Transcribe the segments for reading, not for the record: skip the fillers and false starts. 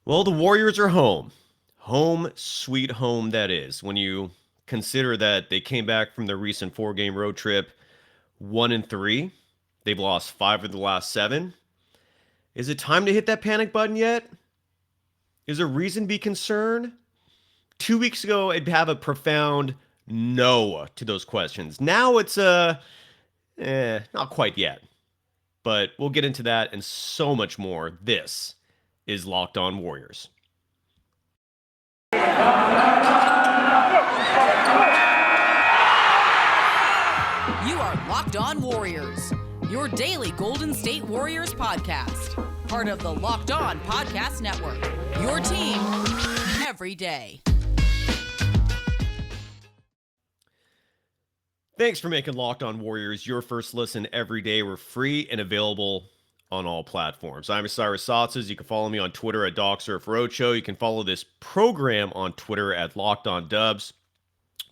Well, the Warriors are home. Home, sweet home, that is. When you consider that they came back from their recent 4 game road trip 1-3, they've lost 5 of the last 7. Is it time to hit that panic button yet? Is there reason to be concerned? 2 weeks ago, I'd have a profound no to those questions. Now it's not quite yet. But we'll get into that and so much more. This is Locked On Warriors. You are Locked On Warriors, your daily Golden State Warriors podcast. Part of the Locked On Podcast Network, your team every day. Thanks for making Locked On Warriors your first listen every day. We're free and available on all platforms. I'm Cyrus Saatsaz. You can follow me on Twitter at DocSurfRoadshow. You can follow this program on Twitter at Locked On Dubs,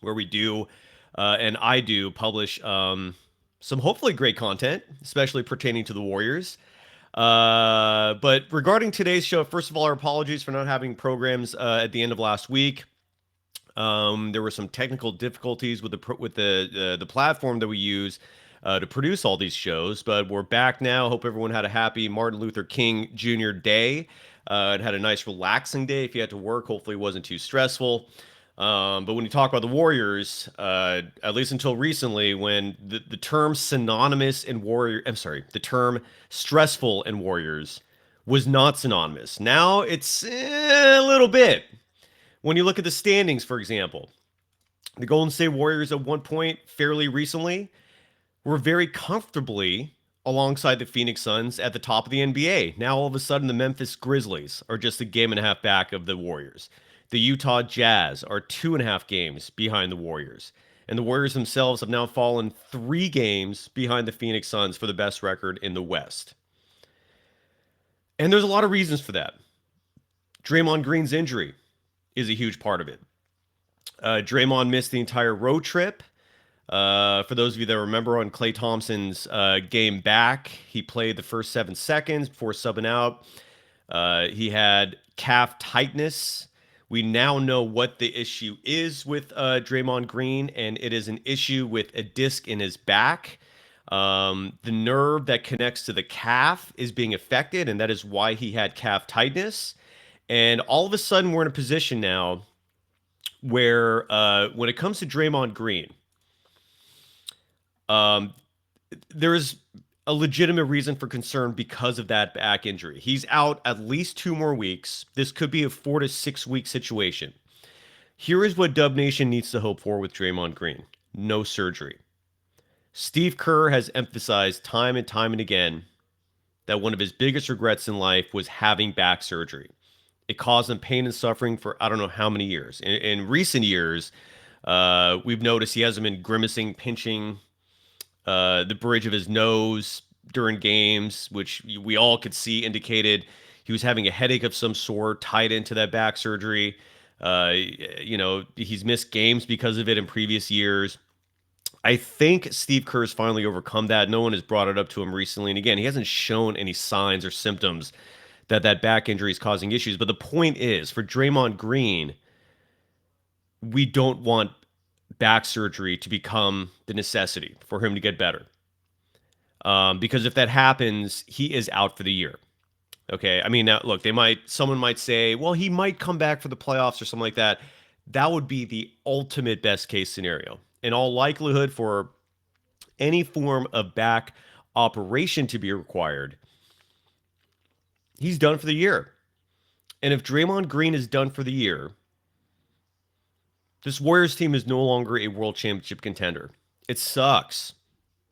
where we do and I do publish some hopefully great content, especially pertaining to the Warriors. But regarding today's show, first of all, our apologies for not having programs at the end of last week. There were some technical difficulties with the platform that we use to produce all these shows, but we're back now. Hope everyone had a happy Martin Luther King Jr. Day. It had a nice relaxing day. If you had to work, hopefully it wasn't too stressful. But when you talk about the Warriors, at least until recently, when the term synonymous in the term stressful in Warriors was not synonymous. Now it's a little bit. When you look at the standings, for example, the Golden State Warriors at one point fairly recently were very comfortably alongside the Phoenix Suns at the top of the NBA. Now all of a sudden the Memphis Grizzlies are just a game and a half back of the Warriors. The Utah Jazz are 2.5 games behind the Warriors. And the Warriors themselves have now fallen 3 games behind the Phoenix Suns for the best record in the West. And there's a lot of reasons for that. Draymond Green's injury is a huge part of it. Draymond missed the entire road trip. For those of you that remember on Klay Thompson's game back, he played the first 7 seconds before subbing out. He had calf tightness. We now know what the issue is with Draymond Green, and it is an issue with a disc in his back. The nerve that connects to the calf is being affected, and that is why he had calf tightness. And all of a sudden, we're in a position now where when it comes to Draymond Green, there is a legitimate reason for concern because of that back injury. He's out at least 2 more weeks. This could be a 4 to 6 week situation. Here is what Dub Nation needs to hope for with Draymond Green. No surgery. Steve Kerr has emphasized time and again that one of his biggest regrets in life was having back surgery. It caused him pain and suffering for I don't know how many years. In recent years, we've noticed he hasn't been grimacing, pinching the bridge of his nose during games, which we all could see indicated he was having a headache of some sort tied into that back surgery. He's missed games because of it in previous years. I think Steve Kerr has finally overcome that. No one has brought it up to him recently. And again, he hasn't shown any signs or symptoms that back injury is causing issues. But the point is, for Draymond Green, we don't want back surgery to become the necessity for him to get better. Because if that happens, he is out for the year. Okay. I mean, now look, someone might say, well, he might come back for the playoffs or something like that. That would be the ultimate best case scenario. In all likelihood, for any form of back operation to be required, he's done for the year. And if Draymond Green is done for the year, this Warriors team is no longer a world championship contender. It sucks.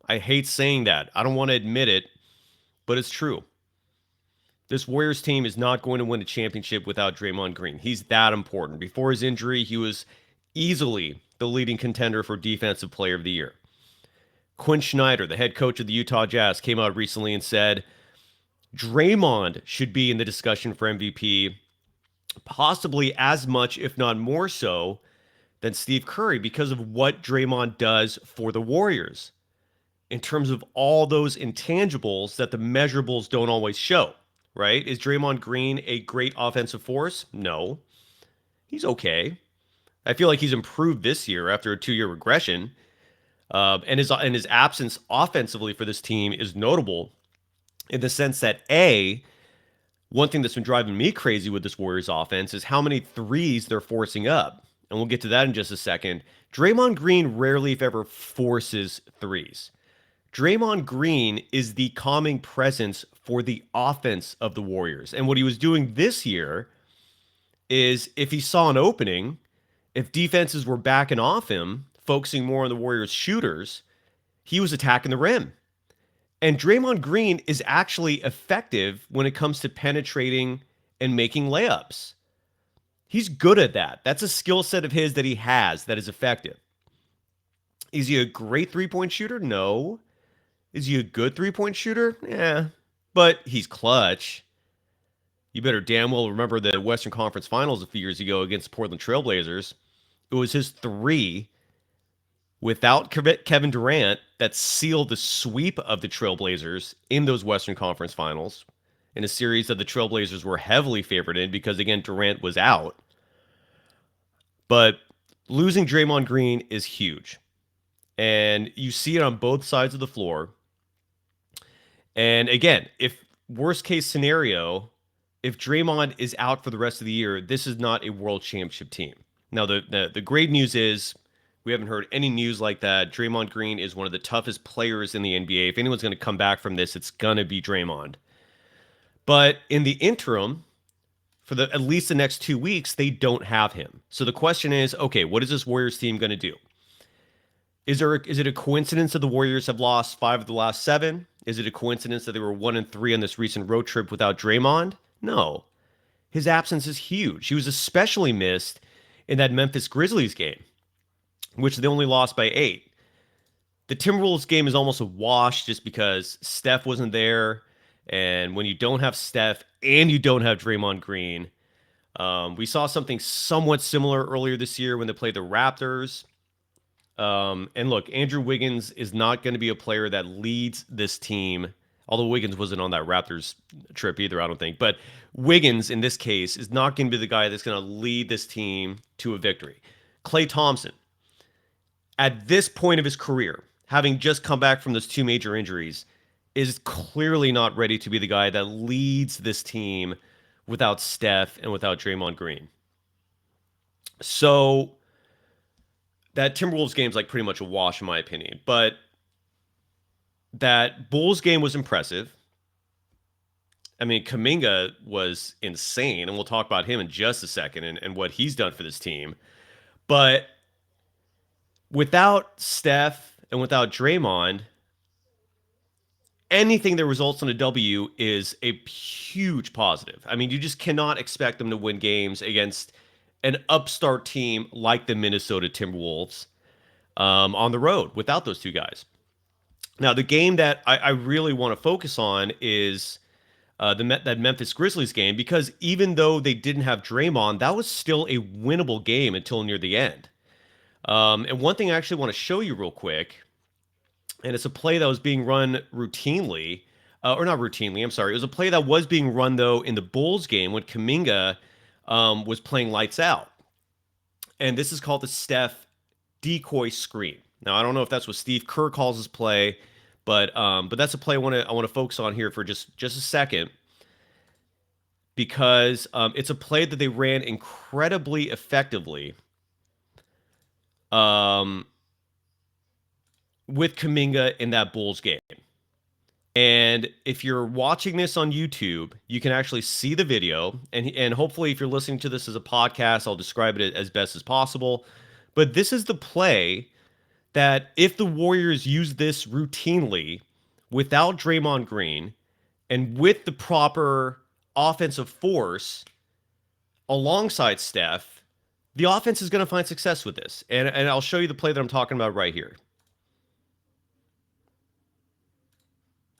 I hate saying that. I don't want to admit it, but it's true. This Warriors team is not going to win a championship without Draymond Green. He's that important. Before his injury, he was easily the leading contender for Defensive Player of the Year. Quinn Snyder, the head coach of the Utah Jazz, came out recently and said Draymond should be in the discussion for MVP, possibly as much, if not more so, than Steve Curry because of what Draymond does for the Warriors in terms of all those intangibles that the measurables don't always show. right? Is Draymond Green a great offensive force? No. He's okay. I feel like he's improved this year after a 2-year regression. And his absence offensively for this team is notable in the sense that one thing that's been driving me crazy with this Warriors offense is how many threes they're forcing up. And we'll get to that in just a second. Draymond Green rarely, if ever, forces threes. Draymond Green is the calming presence for the offense of the Warriors. And what he was doing this year is if he saw an opening, if defenses were backing off him, focusing more on the Warriors' shooters, he was attacking the rim. And Draymond Green is actually effective when it comes to penetrating and making layups. He's good at that. That's a skill set of his that he has that is effective. Is he a great three-point shooter? No. Is he a good three-point shooter? Yeah. But he's clutch. You better damn well remember the Western Conference Finals a few years ago against the Portland Trailblazers. It was his three without Kevin Durant that sealed the sweep of the Trailblazers in those Western Conference Finals in a series that the Trailblazers were heavily favored in because, again, Durant was out. But losing Draymond Green is huge. And you see it on both sides of the floor. And again, if worst case scenario, if Draymond is out for the rest of the year, this is not a world championship team. Now, the great news is we haven't heard any news like that. Draymond Green is one of the toughest players in the NBA. If anyone's going to come back from this, it's going to be Draymond. But in the interim, for at least the next 2 weeks, they don't have him. So the question is, okay, what is this Warriors team going to do? Is it a coincidence that the Warriors have lost 5 of the last 7? Is it a coincidence that they were 1-3 on this recent road trip without Draymond? No. His absence is huge. He was especially missed in that Memphis Grizzlies game, which they only lost by 8. The Timberwolves game is almost a wash just because Steph wasn't there. And when you don't have Steph and you don't have Draymond Green, we saw something somewhat similar earlier this year when they played the Raptors. And look, Andrew Wiggins is not going to be a player that leads this team, although Wiggins wasn't on that Raptors trip either, I don't think. But Wiggins, in this case, is not going to be the guy that's going to lead this team to a victory. Klay Thompson, at this point of his career, having just come back from those 2 major injuries, is clearly not ready to be the guy that leads this team without Steph and without Draymond Green. So that Timberwolves game is like pretty much a wash in my opinion. But that Bulls game was impressive. I mean, Kuminga was insane, and we'll talk about him in just a second and what he's done for this team. But without Steph and without Draymond, anything that results in a W is a huge positive. I mean, you just cannot expect them to win games against an upstart team like the Minnesota Timberwolves on the road without those 2 guys. Now, the game that I really want to focus on is that Memphis Grizzlies game, because even though they didn't have Draymond, that was still a winnable game until near the end. And one thing I actually want to show you real quick, and it's a play that was being run routinely, or not routinely, I'm sorry. It was a play that was being run, though, in the Bulls game when Kuminga was playing lights out. And this is called the Steph decoy screen. Now, I don't know if that's what Steve Kerr calls his play, but that's a play I want to focus on here for just a second, because it's a play that they ran incredibly effectively with Kuminga in that Bulls game. And if you're watching this on YouTube, you can actually see the video. And hopefully, if you're listening to this as a podcast, I'll describe it as best as possible. But this is the play that if the Warriors use this routinely without Draymond Green and with the proper offensive force alongside Steph, the offense is going to find success with this. And I'll show you the play that I'm talking about right here.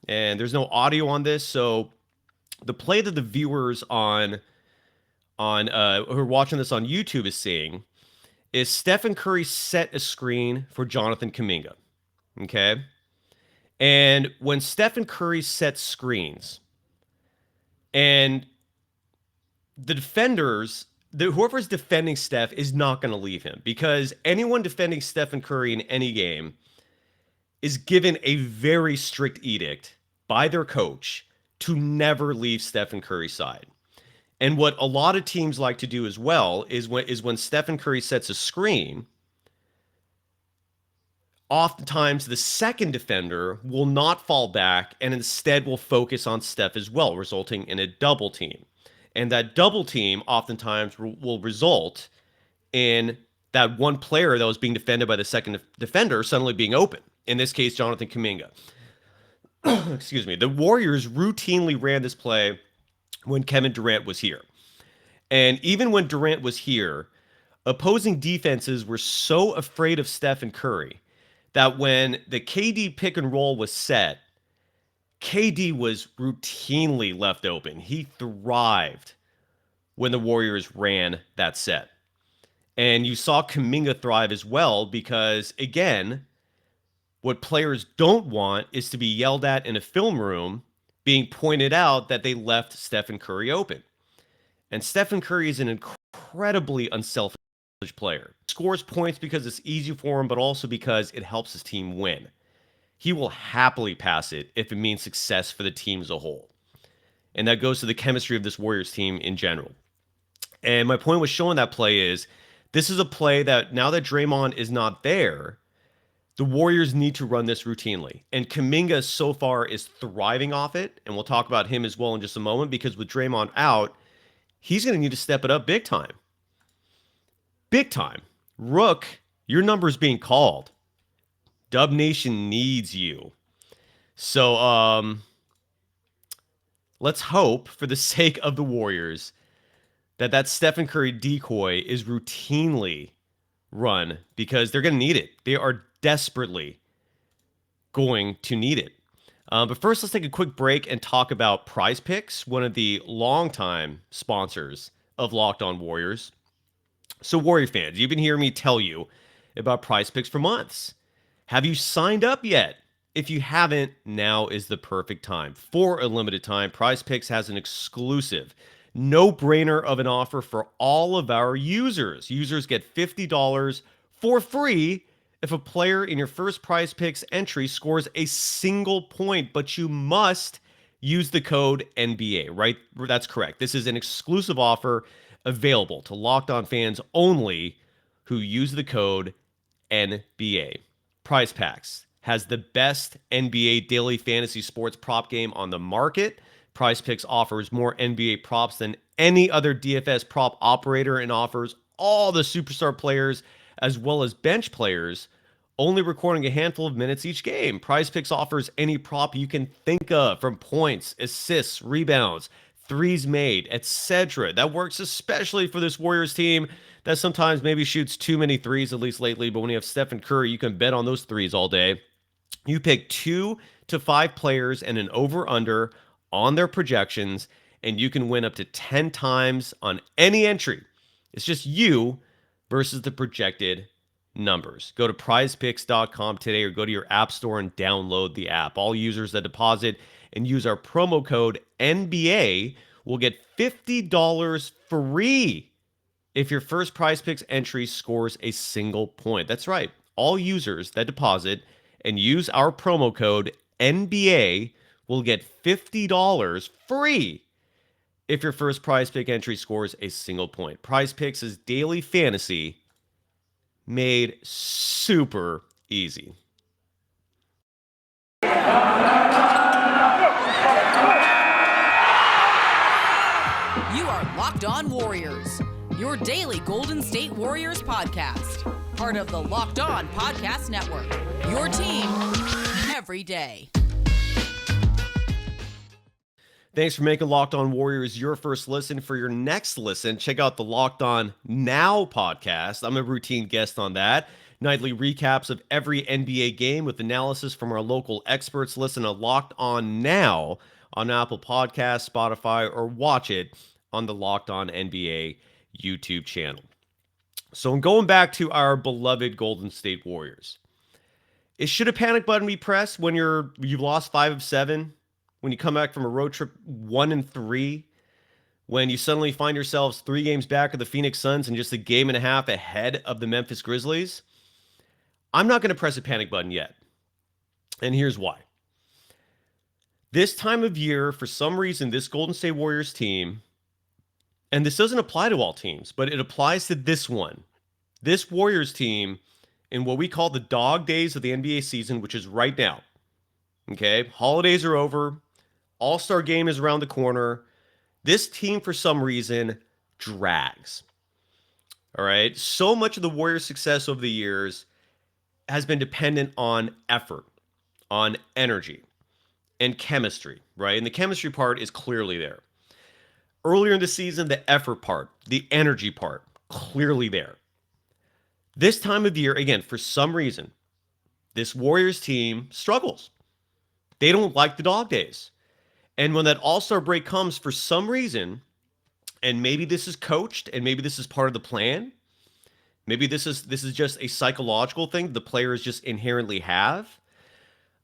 And there's no audio on this, so the play that the viewers who are watching this on YouTube is seeing is Stephen Curry set a screen for Jonathan Kuminga. Okay? And when Stephen Curry sets screens And the defenders, whoever's defending Steph is not going to leave him, because anyone defending Stephen Curry in any game is given a very strict edict by their coach to never leave Stephen Curry's side. And what a lot of teams like to do as well is when Stephen Curry sets a screen, oftentimes the second defender will not fall back and instead will focus on Steph as well, resulting in a double team. And that double team oftentimes will result in that one player that was being defended by the second defender suddenly being open. In this case, Jonathan Kuminga. Excuse me. The Warriors routinely ran this play when Kevin Durant was here. And even when Durant was here, opposing defenses were so afraid of Steph and Curry that when the KD pick and roll was set, KD was routinely left open. He thrived when the Warriors ran that set. And you saw Kuminga thrive as well because, again, what players don't want is to be yelled at in a film room being pointed out that they left Stephen Curry open. And Stephen Curry is an incredibly unselfish player. He scores points because it's easy for him, but also because it helps his team win. He will happily pass it if it means success for the team as a whole. And that goes to the chemistry of this Warriors team in general. And my point with showing that play is this is a play that now that Draymond is not there, the Warriors need to run this routinely. And Kuminga so far is thriving off it. And we'll talk about him as well in just a moment, because with Draymond out, he's going to need to step it up big time. Big time. Rook, your number's being called. Dub Nation needs you. So let's hope, for the sake of the Warriors, that Stephen Curry decoy is routinely run, because they're going to need it. They are desperately going to need it. But first, let's take a quick break and talk about PrizePicks, one of the longtime sponsors of Locked On Warriors. So, Warrior fans, you've been hearing me tell you about PrizePicks for months. Have you signed up yet? If you haven't, now is the perfect time. For a limited time, PrizePicks has an exclusive, no-brainer of an offer for all of our users. Users get $50 for free if a player in your first PrizePicks entry scores a single point, but you must use the code NBA, right? That's correct. This is an exclusive offer available to Locked On fans only who use the code NBA. PrizePicks has the best NBA daily fantasy sports prop game on the market. PrizePicks offers more NBA props than any other DFS prop operator and offers all the superstar players as well as bench players, only recording a handful of minutes each game. PrizePicks offers any prop you can think of, from points, assists, rebounds, threes made, etc. That works especially for this Warriors team that sometimes maybe shoots too many threes, at least lately. But when you have Stephen Curry, you can bet on those threes all day. You pick 2 to 5 players and an over-under on their projections, and you can win up to 10 times on any entry. It's just you versus the projected numbers. Go to prizepicks.com today or go to your app store and download the app. All users that deposit and use our promo code NBA will get $50 free if your first PrizePicks entry scores a single point. That's right. All users that deposit and use our promo code NBA will get $50 free if your first PrizePick entry scores a single point. PrizePicks is daily fantasy made super easy. You are Locked On Warriors, your daily Golden State Warriors podcast. Part of the Locked On Podcast Network, your team every day. Thanks for making Locked On Warriors your first listen. For your next listen, check out the Locked On Now podcast. I'm a routine guest on that. Nightly recaps of every NBA game with analysis from our local experts. Listen to Locked On Now on Apple Podcasts, Spotify, or watch it on the Locked On NBA YouTube channel. So in going back to our beloved Golden State Warriors, should a panic button be pressed when you've lost 5 of 7? when you come back from a road trip 1-3, when you suddenly find yourselves 3 games back of the Phoenix Suns and just a game and a half ahead of the Memphis Grizzlies, I'm not going to press a panic button yet. And here's why. This time of year, for some reason, this Golden State Warriors team, and this doesn't apply to all teams, but it applies to this one. This Warriors team, in what we call the dog days of the NBA season, which is right now. Okay, holidays are over. All-Star game is around the corner. This team, for some reason, drags. All right, so much of the Warriors' success over the years has been dependent on effort, on energy, and chemistry, right? And the chemistry part is clearly there. Earlier in the season, the effort part, the energy part, clearly there. This time of year, again, for some reason, this Warriors team struggles. They don't like the dog days. And when that All-Star break comes, for some reason, and maybe this is coached, and maybe this is part of the plan, maybe this is just a psychological thing the players just inherently have.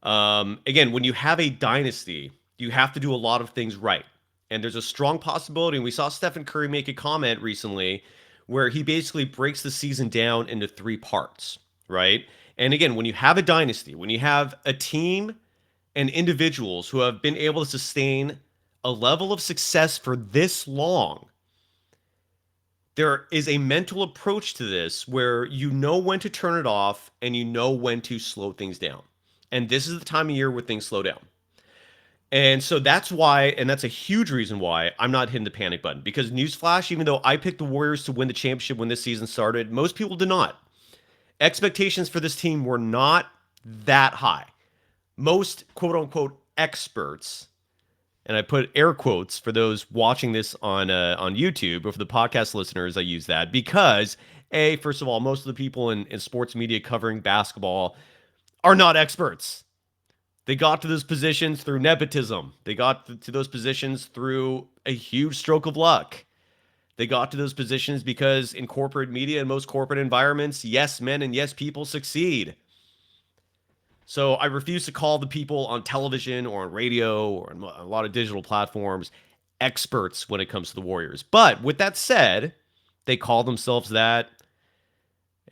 Again, when you have a dynasty, you have to do a lot of things right. And there's a strong possibility, and we saw Stephen Curry make a comment recently where he basically breaks the season down into 3 parts, right? And again, when you have a dynasty, when you have a team and individuals who have been able to sustain a level of success for this long, there is a mental approach to this where you know when to turn it off and you know when to slow things down. And this is the time of year where things slow down. And so that's why, and that's a huge reason why I'm not hitting the panic button. Because newsflash, even though I picked the Warriors to win the championship when this season started, most people did not. Expectations for this team were not that high. Most quote-unquote experts, and I put air quotes for those watching this on YouTube, or for the podcast listeners, I use that because, first of all, most of the people in sports media covering basketball are not experts. They got to those positions through nepotism. They got to those positions through a huge stroke of luck. They got to those positions because in corporate media and most corporate environments, yes men and yes people succeed. So I refuse to call the people on television or on radio or on a lot of digital platforms experts when it comes to the Warriors. But with that said, they call themselves that,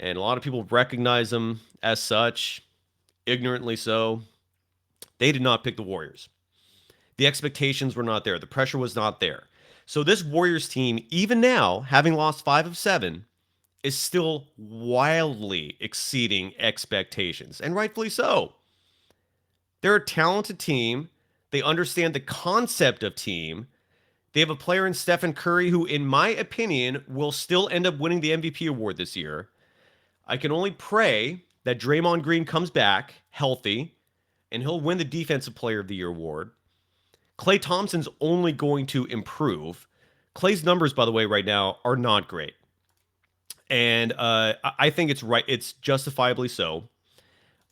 and a lot of people recognize them as such, ignorantly so. They did not pick the Warriors. The expectations were not there. The pressure was not there. So this Warriors team, even now, having lost 5 of 7, is still wildly exceeding expectations, and rightfully so. They're a talented team. They understand the concept of team. They have a player in Stephen Curry who, in my opinion, will still end up winning the MVP award this year. I can only pray that Draymond Green comes back healthy, and he'll win the Defensive Player of the Year award. Klay Thompson's only going to improve. Klay's numbers, by the way, right now are not great. And I think it's right. It's justifiably so.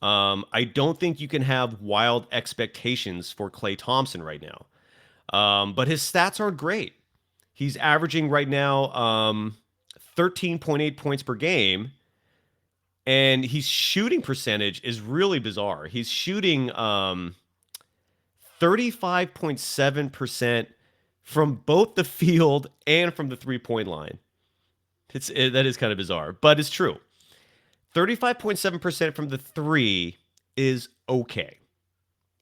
I don't think you can have wild expectations for Klay Thompson right now. But his stats aren't great. He's averaging right now 13.8 points per game. And his shooting percentage is really bizarre. He's shooting 35.7% from both the field and from the three-point line. That is kind of bizarre, but it's true. 35.7% from the 3 is okay.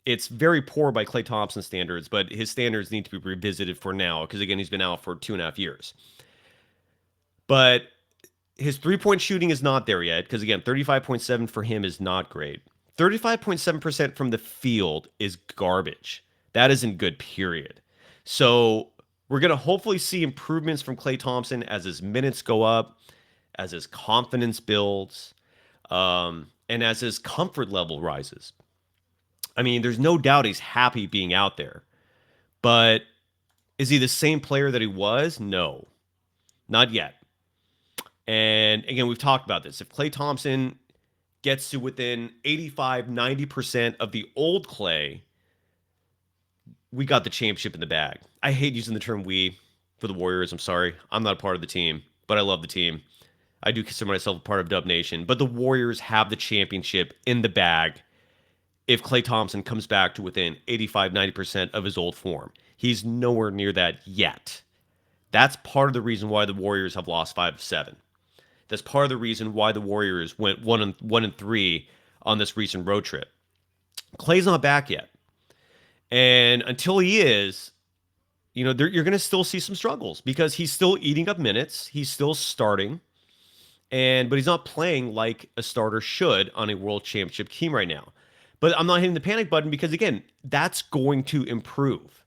It's very poor by Klay Thompson standards, but his standards need to be revisited for now because, again, he's been out for 2.5 years. But his three-point shooting is not there yet because, again, 35.7 for him is not great. 35.7% from the field is garbage. That isn't good, period. So we're going to hopefully see improvements from Klay Thompson as his minutes go up, as his confidence builds, and as his comfort level rises. I mean, there's no doubt he's happy being out there. But is he the same player that he was? No, not yet. And again, we've talked about this. If Klay Thompson gets to within 85, 90% of the old Klay, we got the championship in the bag. I hate using the term we for the Warriors. I'm sorry. I'm not a part of the team, but I love the team. I do consider myself a part of Dub Nation. But the Warriors have the championship in the bag if Klay Thompson comes back to within 85-90% of his old form. He's nowhere near that yet. That's part of the reason why the Warriors have lost 5 of 7. That's part of the reason why the Warriors went 1-3 on this recent road trip. Klay's not back yet. And until he is, you're going to still see some struggles because he's still eating up minutes. He's still starting. But he's not playing like a starter should on a world championship team right now. But I'm not hitting the panic button because, again, that's going to improve.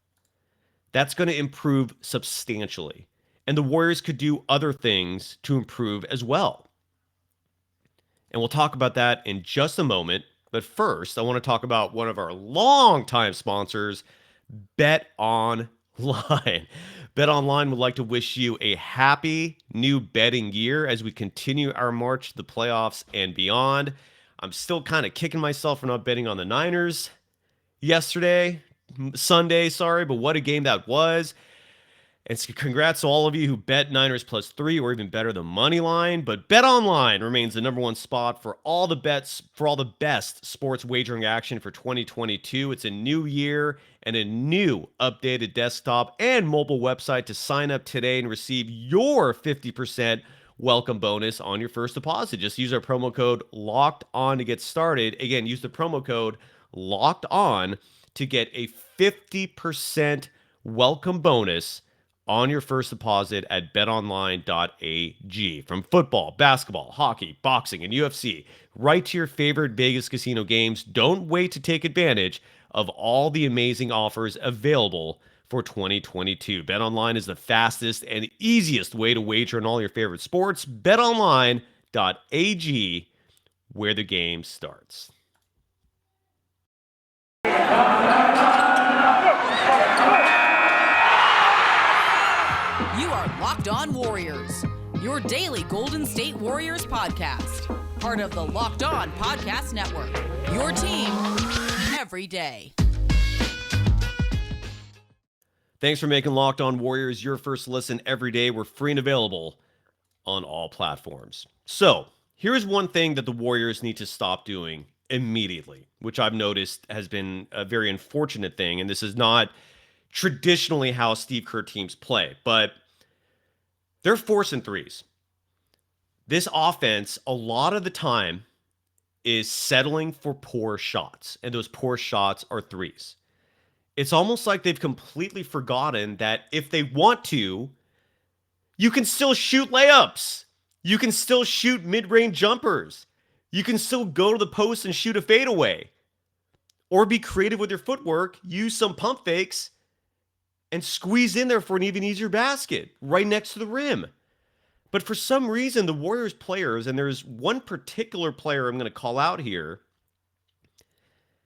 That's going to improve substantially. And the Warriors could do other things to improve as well. And we'll talk about that in just a moment. But first, I want to talk about one of our longtime sponsors, BetOnline. BetOnline would like to wish you a happy new betting year as we continue our march to the playoffs and beyond. I'm still kind of kicking myself for not betting on the Niners Sunday, but what a game that was. And congrats to all of you who bet Niners +3 or even better the money line. But BetOnline remains the number one spot for all the bets, for all the best sports wagering action for 2022. It's a new year and a new updated desktop and mobile website to sign up today and receive your 50% welcome bonus on your first deposit. Just use our promo code LOCKEDON to get started. Again, use the promo code LOCKEDON to get a 50% welcome bonus on your first deposit at betonline.ag. From football, basketball, hockey, boxing, and UFC, right to your favorite Vegas casino games. Don't wait to take advantage of all the amazing offers available for 2022. BetOnline is the fastest and easiest way to wager on all your favorite sports. betonline.ag, where the game starts. You are Locked On Warriors, your daily Golden State Warriors podcast. Part of the Locked On Podcast Network, your team every day. Thanks for making Locked On Warriors your first listen every day. We're free and available on all platforms. So here's one thing that the Warriors need to stop doing immediately, which I've noticed has been a very unfortunate thing. And this is not traditionally how Steve Kerr teams play, but they're forcing threes. This offense, a lot of the time, is settling for poor shots, and those poor shots are threes. It's almost like they've completely forgotten that if they want to, you can still shoot layups. You can still shoot mid-range jumpers. You can still go to the post and shoot a fadeaway. Or be creative with your footwork, use some pump fakes, and squeeze in there for an even easier basket right next to the rim. But for some reason, the Warriors players, and there's one particular player I'm going to call out here,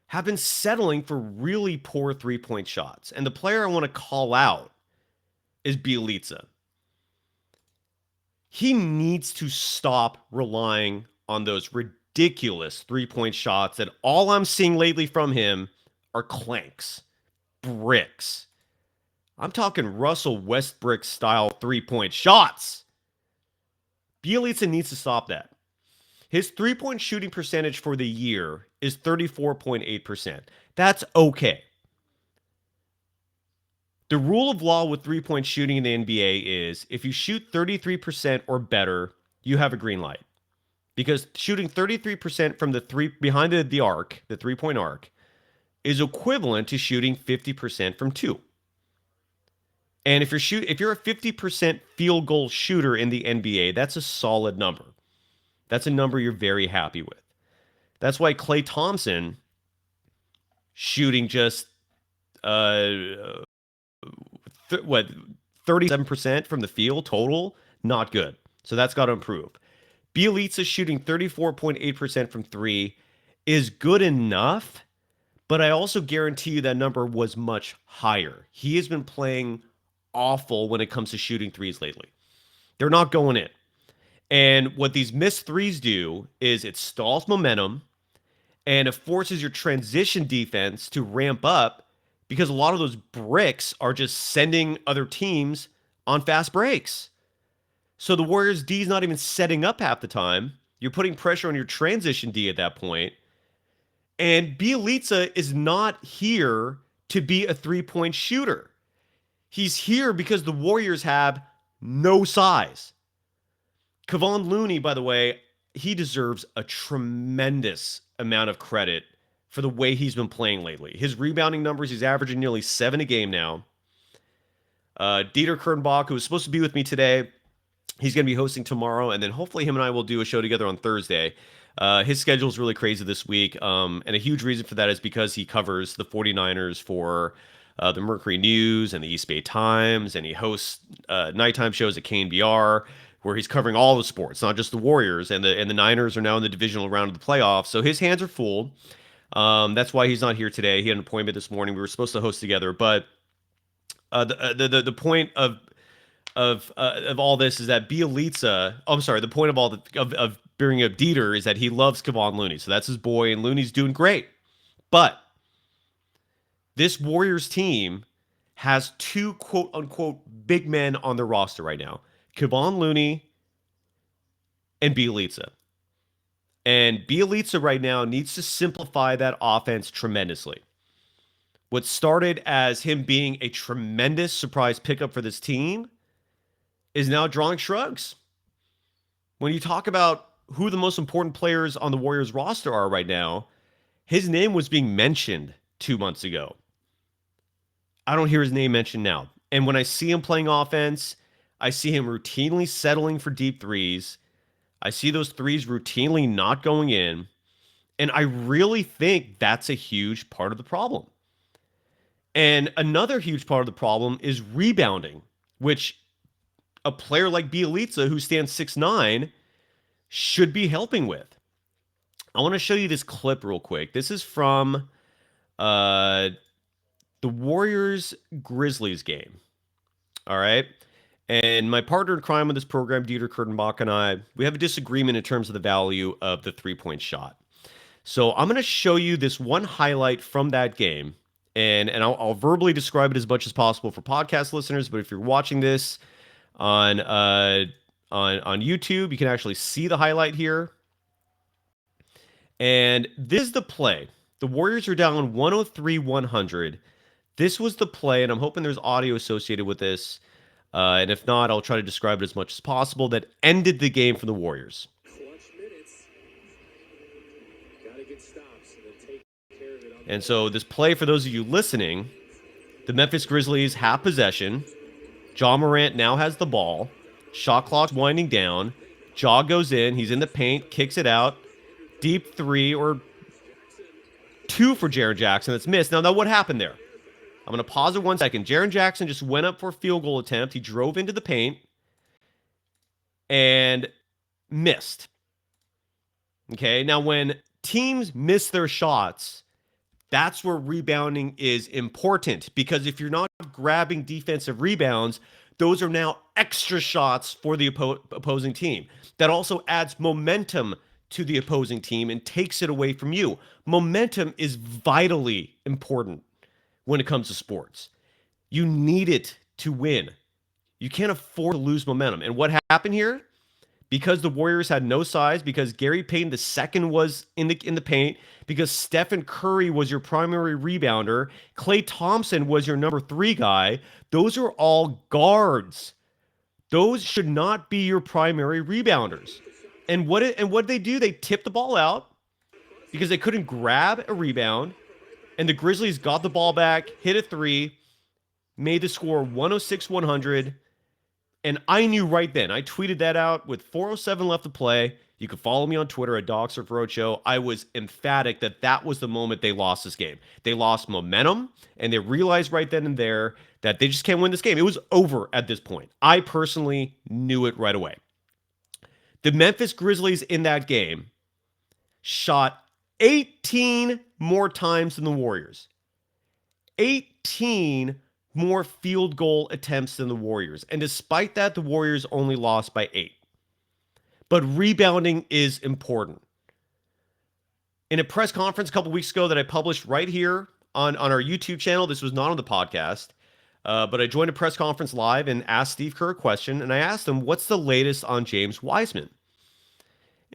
have been settling for really poor three-point shots. And the player I want to call out is Bjelica. He needs to stop relying on those ridiculous three-point shots that all I'm seeing lately from him are clanks, bricks. I'm talking Russell Westbrook style three-point shots. Bjelica needs to stop that. His three-point shooting percentage for the year is 34.8%. That's okay. The rule of law with three-point shooting in the NBA is if you shoot 33% or better, you have a green light. Because shooting 33% from behind the arc, the three-point arc, is equivalent to shooting 50% from two. And if you're a 50% field goal shooter in the NBA, that's a solid number. That's a number you're very happy with. That's why Klay Thompson shooting just 37% from the field total, not good. So that's got to improve. Bjelica shooting 34.8% from three is good enough, but I also guarantee you that number was much higher. He has been playing awful when it comes to shooting threes lately. They're not going in. And what these missed threes do is it stalls momentum and it forces your transition defense to ramp up because a lot of those bricks are just sending other teams on fast breaks. So the Warriors D is not even setting up half the time. You're putting pressure on your transition D at that point. And Bjelica is not here to be a three-point shooter. He's here because the Warriors have no size. Kevon Looney, by the way, he deserves a tremendous amount of credit for the way he's been playing lately. His rebounding numbers, he's averaging nearly 7 a game now. Dieter Kernbach, who was supposed to be with me today, he's going to be hosting tomorrow, and then hopefully him and I will do a show together on Thursday. His schedule is really crazy this week, and a huge reason for that is because he covers the 49ers for the Mercury News and the East Bay Times, and he hosts nighttime shows at KNBR where he's covering all the sports, not just the Warriors, and the Niners are now in the divisional round of the playoffs, so his hands are full. That's why he's not here today. He had an appointment this morning. We were supposed to host together, but the point of all this is that Bjelica. Oh, I'm sorry. The point of all of bringing up Dieter is that he loves Kevon Looney, so that's his boy, and Looney's doing great. But this Warriors team has two quote unquote big men on their roster right now: Kevon Looney and Bjelica. And Bjelica right now needs to simplify that offense tremendously. What started as him being a tremendous surprise pickup for this team is now drawing shrugs. When you talk about who the most important players on the Warriors roster are right now, his name was being mentioned 2 months ago. I don't hear his name mentioned now. And when I see him playing offense, I see him routinely settling for deep threes. I see those threes routinely not going in. And I really think that's a huge part of the problem. And another huge part of the problem is rebounding, which a player like Bjelica, who stands 6'9", should be helping with. I want to show you this clip real quick. This is from the Warriors-Grizzlies game. All right? And my partner in crime on this program, Dieter Kurtenbach, and I, we have a disagreement in terms of the value of the three-point shot. So I'm going to show you this one highlight from that game, and I'll verbally describe it as much as possible for podcast listeners, but if you're watching this on YouTube, you can actually see the highlight here. And this is the play. The Warriors are down 103-100. This was the play, and I'm hoping there's audio associated with this. And if not, I'll try to describe it as much as possible, that ended the game for the Warriors. And so this play, for those of you listening, the Memphis Grizzlies have possession. Ja Morant now has the ball. Shot clock's winding down. Ja goes in. He's in the paint, kicks it out. Deep three or two for Jaren Jackson. That's missed. Now what happened there? I'm going to pause it 1 second. Jaren Jackson just went up for a field goal attempt. He drove into the paint and missed. Okay, now when teams miss their shots, that's where rebounding is important, because if you're not grabbing defensive rebounds, those are now extra shots for the opposing team. That also adds momentum to the opposing team and takes it away from you. Momentum is vitally important when it comes to sports. You need it to win. You can't afford to lose momentum. And what happened here? Because the Warriors had no size, because Gary Payton II was in the paint, because Stephen Curry was your primary rebounder, Klay Thompson was your number 3 guy. Those are all guards. Those should not be your primary rebounders. And what did they do? They tipped the ball out because they couldn't grab a rebound. And the Grizzlies got the ball back, hit a 3, made the score 106-100. And I knew right then. I tweeted that out with 4:07 left to play. You can follow me on Twitter at DocSurfRoadShow. I was emphatic that that was the moment they lost this game. They lost momentum, and they realized right then and there that they just can't win this game. It was over at this point. I personally knew it right away. The Memphis Grizzlies in that game shot 18 more times than the Warriors. 18 more field goal attempts than the Warriors. And despite that, the Warriors only lost by 8. But rebounding is important. In a press conference a couple weeks ago that I published right here on our YouTube channel, this was not on the podcast, but I joined a press conference live and asked Steve Kerr a question, and I asked him, what's the latest on James Wiseman?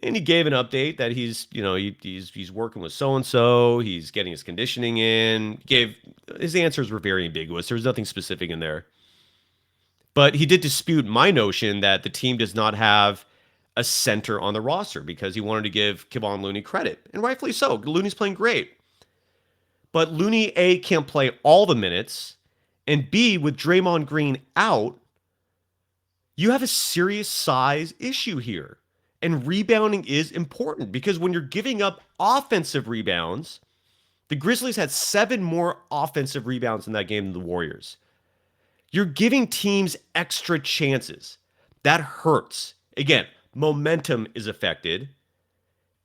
And he gave an update that he's working with so and so. He's getting his conditioning in. Gave his answers were very ambiguous. There was nothing specific in there. But he did dispute my notion that the team does not have a center on the roster because he wanted to give Kevon Looney credit, and rightfully so. Looney's playing great, but Looney A can't play all the minutes, and B, with Draymond Green out, you have a serious size issue here. And rebounding is important because when you're giving up offensive rebounds, the Grizzlies had 7 more offensive rebounds in that game than the Warriors. You're giving teams extra chances. That hurts. Again, momentum is affected,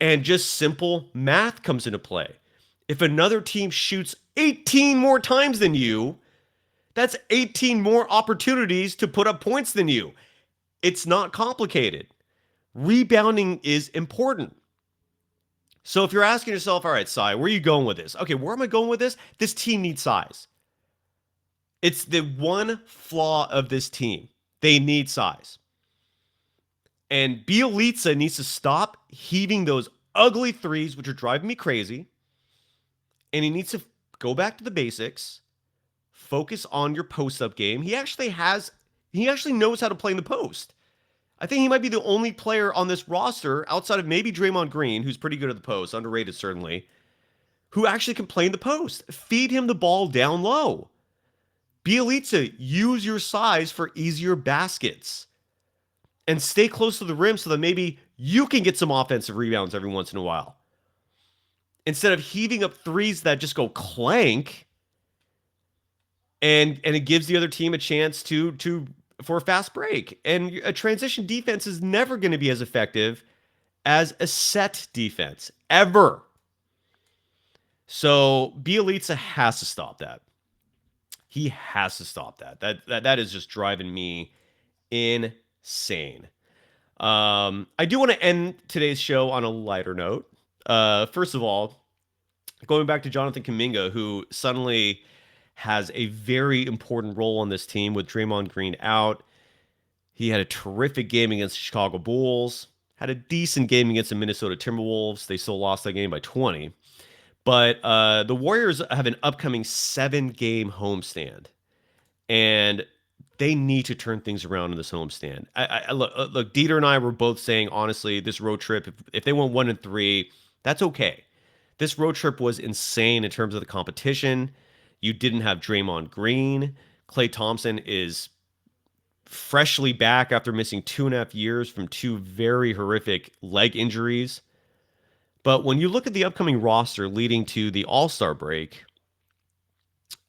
and just simple math comes into play. If another team shoots 18 more times than you, that's 18 more opportunities to put up points than you. It's not complicated. Rebounding is important. So if you're asking yourself, all right, Cy, where are you going with this? Okay, where am I going with this? This team needs size. It's the one flaw of this team. They need size. And Bjelica needs to stop heaving those ugly threes, which are driving me crazy. And he needs to go back to the basics, focus on your post-up game. He actually knows how to play in the post. I think he might be the only player on this roster, outside of maybe Draymond Green, who's pretty good at the post, underrated certainly, who actually can play in the post. Feed him the ball down low. Bjelica, use your size for easier baskets. And stay close to the rim so that maybe you can get some offensive rebounds every once in a while. Instead of heaving up threes that just go clank, and it gives the other team a chance for a fast break. And a transition defense is never going to be as effective as a set defense, ever. So Bjelica has to stop that. He has to stop that. That is just driving me insane. I do want to end today's show on a lighter note. First of all, going back to Jonathan Kuminga, who suddenly has a very important role on this team with Draymond Green out. He had a terrific game against the Chicago Bulls, had a decent game against the Minnesota Timberwolves. They still lost that game by 20. But the Warriors have an upcoming 7-game homestand, and they need to turn things around in this homestand. Look, Dieter and I were both saying, honestly, this road trip, if they went 1-3, that's okay. This road trip was insane in terms of the competition. You didn't have Draymond Green. Klay Thompson is freshly back after missing 2.5 years from 2 very horrific leg injuries. But when you look at the upcoming roster leading to the All-Star break,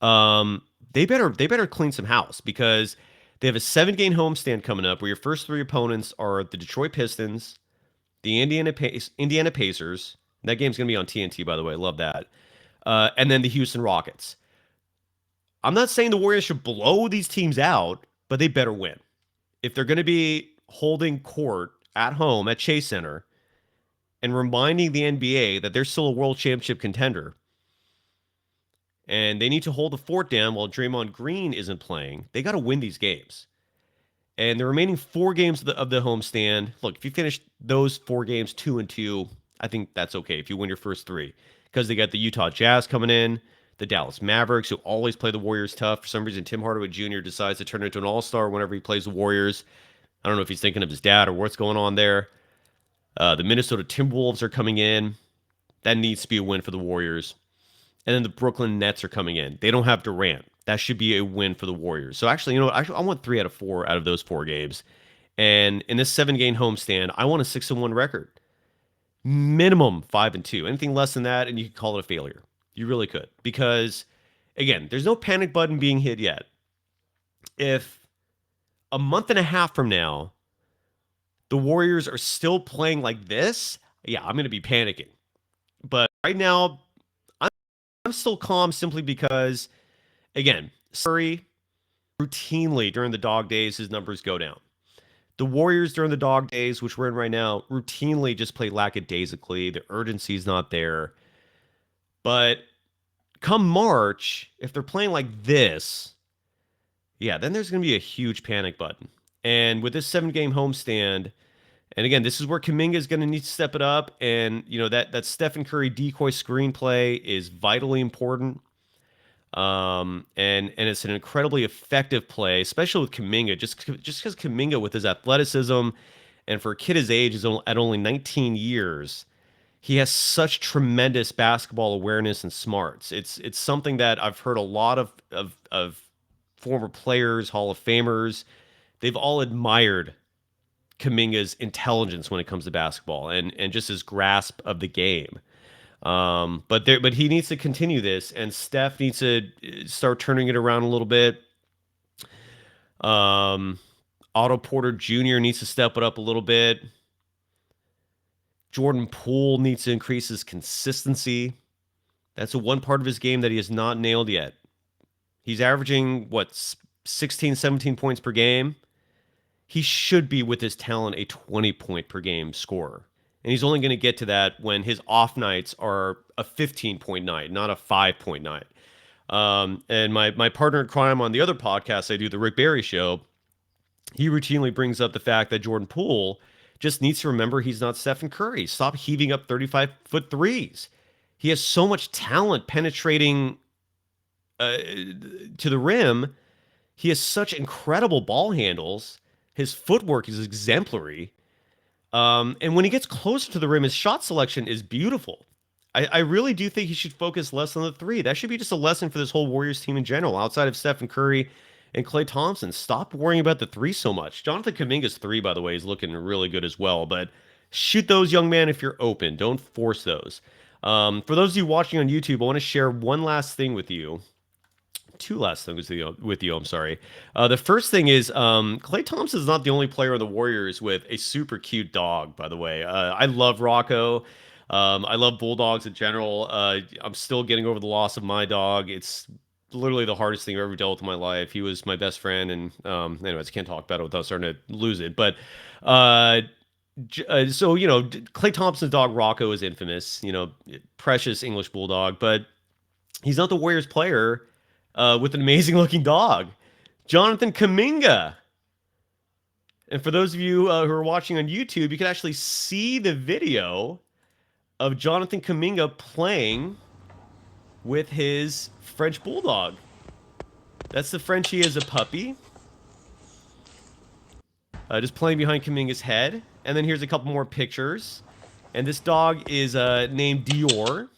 they better clean some house because they have a 7-game homestand coming up where your first 3 opponents are the Detroit Pistons, the Indiana Pacers. That game's going to be on TNT, by the way. Love that. And then the Houston Rockets. I'm not saying the Warriors should blow these teams out, but they better win. If they're going to be holding court at home at Chase Center and reminding the NBA that they're still a world championship contender, and they need to hold the fort down while Draymond Green isn't playing, they got to win these games. And the remaining 4 games of the homestand, look, if you finish those 4 games 2-2, I think that's okay if you win your first 3. Because they got the Utah Jazz coming in, the Dallas Mavericks, who always play the Warriors tough. For some reason, Tim Hardaway Jr. decides to turn into an all-star whenever he plays the Warriors. I don't know if he's thinking of his dad or what's going on there. The Minnesota Timberwolves are coming in. That needs to be a win for the Warriors. And then the Brooklyn Nets are coming in. They don't have Durant. That should be a win for the Warriors. So actually, I want 3 out of 4 out of those 4 games. And in this 7-game homestand, I want a 6-1 record. Minimum 5-2. Anything less than that, and you could call it a failure. You really could. Because, again, there's no panic button being hit yet. If a month and a half from now, the Warriors are still playing like this, yeah, I'm going to be panicking. But right now, I'm still calm simply because, again, Curry, routinely during the dog days, his numbers go down. The Warriors during the dog days, which we're in right now, routinely just play lackadaisically. The urgency's not there. But come March, if they're playing like this, yeah, then there's going to be a huge panic button. And with this 7-game homestand, And again, this is where Kuminga is going to need to step it up. And, that Stephen Curry decoy screenplay is vitally important. And it's an incredibly effective play, especially with Kuminga, just because Kuminga with his athleticism and for a kid his age is at only 19 years, he has such tremendous basketball awareness and smarts. It's something that I've heard a lot of former players, Hall of Famers, they've all admired Kuminga's intelligence when it comes to basketball and just his grasp of the game. But he needs to continue this, and Steph needs to start turning it around a little bit. Otto Porter Jr. needs to step it up a little bit. Jordan Poole needs to increase his consistency. That's the one part of his game that he has not nailed yet. He's averaging, 16, 17 points per game. He should be, with his talent, a 20-point per game scorer. And he's only going to get to that when his off nights are a 15-point night, not a 5-point night. And my partner in crime on the other podcast I do, the Rick Barry Show, he routinely brings up the fact that Jordan Poole just needs to remember he's not Stephen Curry. Stop heaving up 35-foot threes. He has so much talent penetrating to the rim. He has such incredible ball handles. His footwork is exemplary. And when he gets closer to the rim, his shot selection is beautiful. I really do think he should focus less on the three. That should be just a lesson for this whole Warriors team in general, outside of Stephen Curry and Klay Thompson. Stop worrying about the three so much. Jonathan Kuminga's three, by the way, is looking really good as well. But shoot those, young man, if you're open. Don't force those. For those of you watching on YouTube, I want to share one last thing with you. Two last things with you. I'm sorry. The first thing is Klay Thompson is not the only player on the Warriors with a super cute dog, by the way. I love Rocco. I love bulldogs in general. I'm still getting over the loss of my dog. It's literally the hardest thing I've ever dealt with in my life. He was my best friend, and anyways, can't talk about it without starting to lose it. But so Klay Thompson's dog Rocco is infamous. Precious English bulldog, but he's not the Warriors player with an amazing looking dog, Jonathan Kuminga. And for those of you who are watching on YouTube, you can actually see the video of Jonathan Kuminga playing with his French bulldog. That's the Frenchie as a puppy. Just playing behind Kuminga's head. And then here's a couple more pictures. And this dog is named Dior.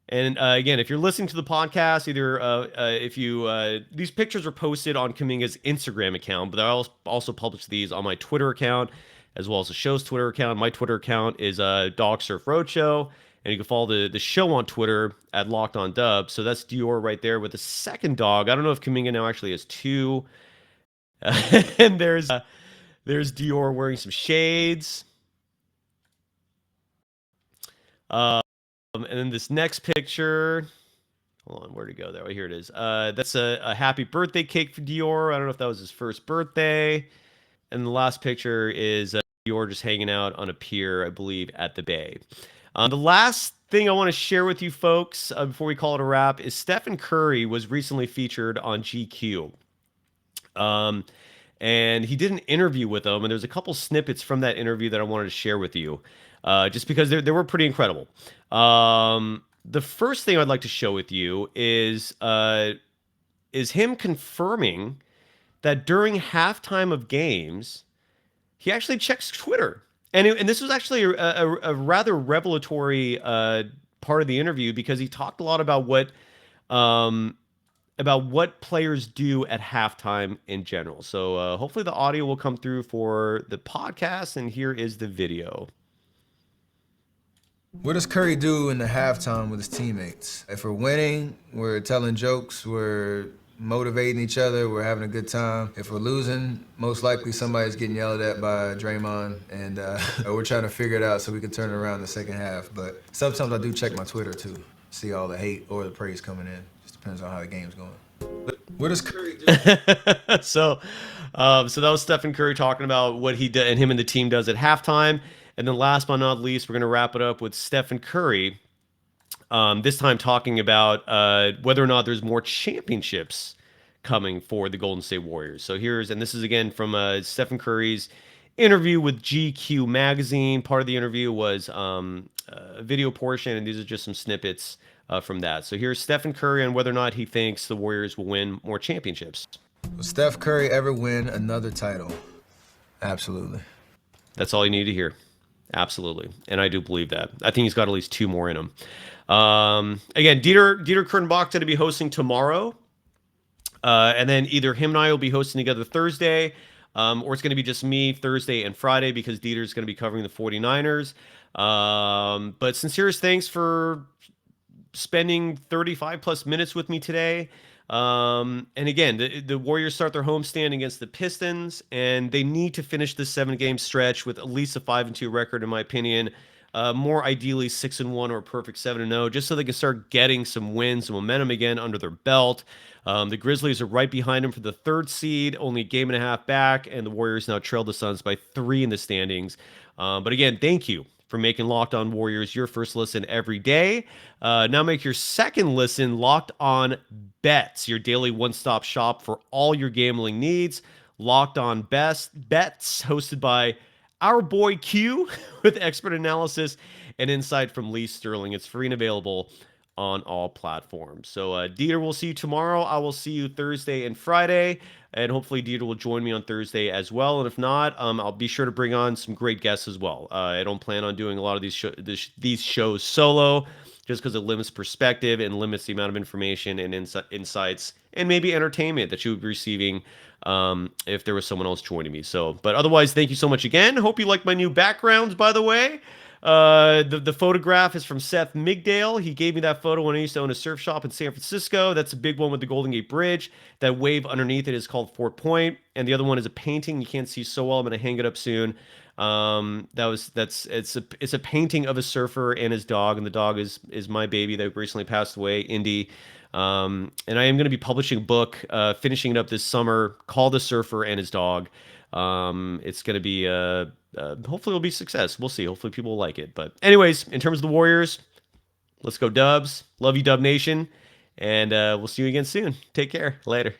And again, if you're listening to the podcast, either if you these pictures are posted on Kuminga's Instagram account, but I also publish these on my Twitter account, as well as the show's Twitter account. My Twitter account is Dog Surf Roadshow, and you can follow the show on Twitter at Locked On Dub. So that's Dior right there with the second dog. I don't know if Kuminga now actually has two. And there's Dior wearing some shades. And then this next picture, hold on, where'd it go there? Oh, here it is. That's a happy birthday cake for Dior. I don't know if that was his first birthday. And the last picture is Dior just hanging out on a pier, I believe, at the bay. The last thing I want to share with you folks before we call it a wrap is Stephen Curry was recently featured on GQ. And he did an interview with them, and there's a couple snippets from that interview that I wanted to share with you, just because they were pretty incredible. The first thing I'd like to show with you is him confirming that during halftime of games, he actually checks Twitter. And this was actually a rather revelatory part of the interview, because he talked a lot about what players do at halftime in general. So hopefully the audio will come through for the podcast, and here is the video. What does Curry do in the halftime with his teammates? If we're winning, we're telling jokes, we're motivating each other, we're having a good time. If we're losing, most likely somebody's getting yelled at by Draymond, and we're trying to figure it out so we can turn it around in the second half. But sometimes I do check my Twitter too, see all the hate or the praise coming in. Just depends on how the game's going. What does Curry do? So that was Stephen Curry talking about what he did and him and the team does at halftime. And then last but not least, we're going to wrap it up with Stephen Curry, this time talking about whether or not there's more championships coming for the Golden State Warriors. So and this is again from Stephen Curry's interview with GQ magazine. Part of the interview was a video portion, and these are just some snippets from that. So here's Stephen Curry on whether or not he thinks the Warriors will win more championships. Will Steph Curry ever win another title? Absolutely. That's all you need to hear. Absolutely. And I do believe that. I think he's got at least 2 more in him. Again, Dieter Kurtenbach to be hosting tomorrow. And then either him and I will be hosting together Thursday, or it's going to be just me Thursday and Friday because Dieter's going to be covering the 49ers. But sincerest thanks for spending 35 plus minutes with me today. And again, the Warriors start their homestand against the Pistons, and they need to finish this 7-game stretch with at least a 5-2 record, in my opinion. More ideally 6-1 or a perfect 7-0, just so they can start getting some wins, some momentum again under their belt. The Grizzlies are right behind them for the 3rd seed, only a game and a half back, and the Warriors now trail the Suns by 3 in the standings. But again, thank you for making Locked On Warriors your first listen every day. Now make your second listen Locked On Bets, your daily one-stop shop for all your gambling needs. Locked On Bets, hosted by our boy Q, with expert analysis and insight from Lee Sterling. It's free and available on all platforms. So Dieter, we'll see you tomorrow. I will see you Thursday and Friday, and hopefully Dieter will join me on Thursday as well. And if not, I'll be sure to bring on some great guests as well. I don't plan on doing a lot of these shows solo, just because it limits perspective and limits the amount of information and insights and maybe entertainment that you would be receiving if there was someone else joining me. So, but otherwise, thank you so much again. Hope you like my new backgrounds, by the way. The photograph is from Seth Migdale. He gave me that photo when I used to own a surf shop in San Francisco. That's a big one with the Golden Gate Bridge. That wave underneath it is called Fort Point, and the other one is a painting you can't see so well. I'm gonna hang it up soon. It's a painting of a surfer and his dog, and the dog is my baby that recently passed away, Indy. And I am going to be publishing a book, finishing it up this summer, called The Surfer and His Dog. It's going to be hopefully it'll be a success. We'll see. Hopefully people will like it. But anyways, in terms of the Warriors, let's go Dubs. Love you, Dub Nation. And we'll see you again soon. Take care. Later.